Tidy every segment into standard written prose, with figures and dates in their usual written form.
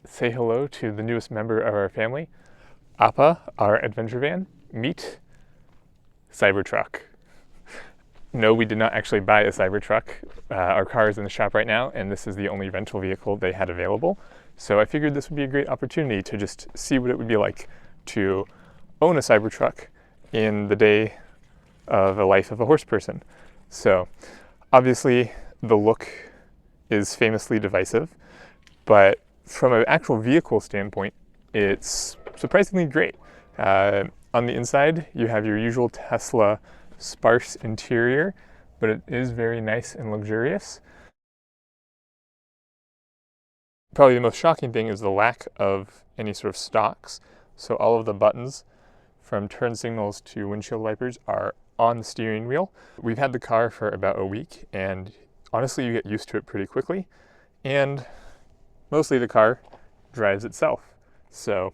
say hello to the newest member of our family, Appa, our adventure van. Meet Cybertruck. No, we did not actually buy a Cybertruck. Our car is in the shop right now, and this is the only rental vehicle they had available. So I figured this would be a great opportunity to just see what it would be like to own a Cybertruck in the day of a life of a horse person. So obviously the look is famously divisive, but from an actual vehicle standpoint, it's surprisingly great. On the inside, you have your usual Tesla sparse interior, but it is very nice and luxurious. Probably the most shocking thing is the lack of any sort of stocks. So all of the buttons from turn signals to windshield wipers are on the steering wheel. We've had the car for about a week, and honestly you get used to it pretty quickly, and mostly the car drives itself. So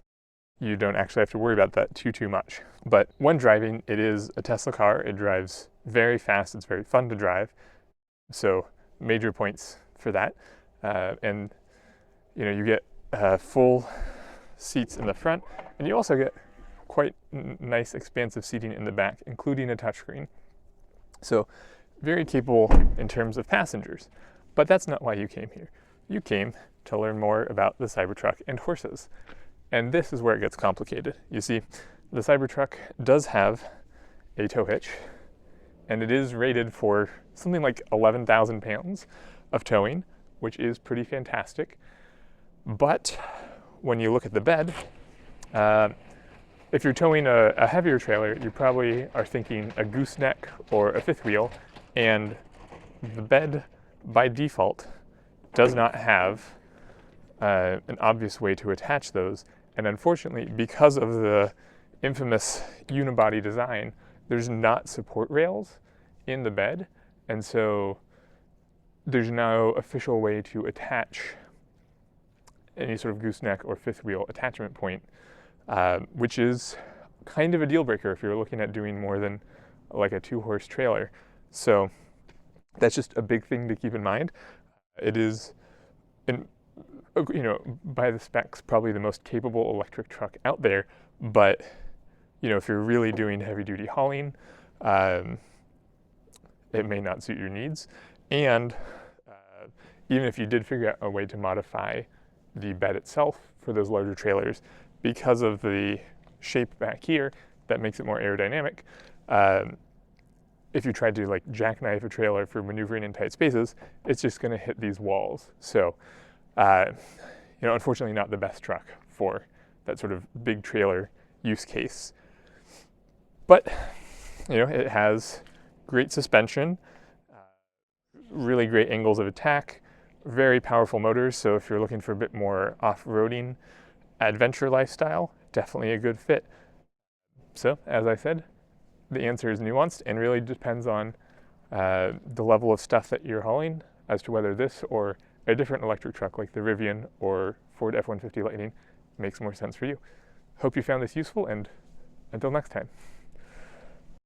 you don't actually have to worry about that too much. But when driving, it is a Tesla car. It drives very fast. It's very fun to drive. So major points for that. And you know, you get full seats in the front, and you also get quite nice expansive seating in the back, including a touchscreen. So very capable in terms of passengers. But that's not why you came here. You came to learn more about the Cybertruck and horses. And this is where it gets complicated. You see, the Cybertruck does have a tow hitch, and it is rated for something like 11,000 pounds of towing, which is pretty fantastic. But when you look at the bed, if you're towing a heavier trailer, you probably are thinking a gooseneck or a fifth wheel, and the bed by default does not have an obvious way to attach those. And unfortunately, because of the infamous unibody design, there's not support rails in the bed, and so there's no official way to attach any sort of gooseneck or fifth wheel attachment point, which is kind of a deal breaker if you're looking at doing more than like a 2-horse trailer. So that's just a big thing to keep in mind. It is, you know, by the specs, probably the most capable electric truck out there, but you know, if you're really doing heavy duty hauling, it may not suit your needs. And even if you did figure out a way to modify the bed itself for those larger trailers, because of the shape back here that makes it more aerodynamic, if you tried to like jackknife a trailer for maneuvering in tight spaces, it's just going to hit these walls. So you know, unfortunately not the best truck for that sort of big trailer use case. But, you know, it has great suspension, really great angles of attack, very powerful motors, so if you're looking for a bit more off-roading adventure lifestyle, definitely a good fit. So, as I said, the answer is nuanced and really depends on the level of stuff that you're hauling as to whether this or a different electric truck like the Rivian or Ford F-150 Lightning makes more sense for you. Hope you found this useful, and until next time.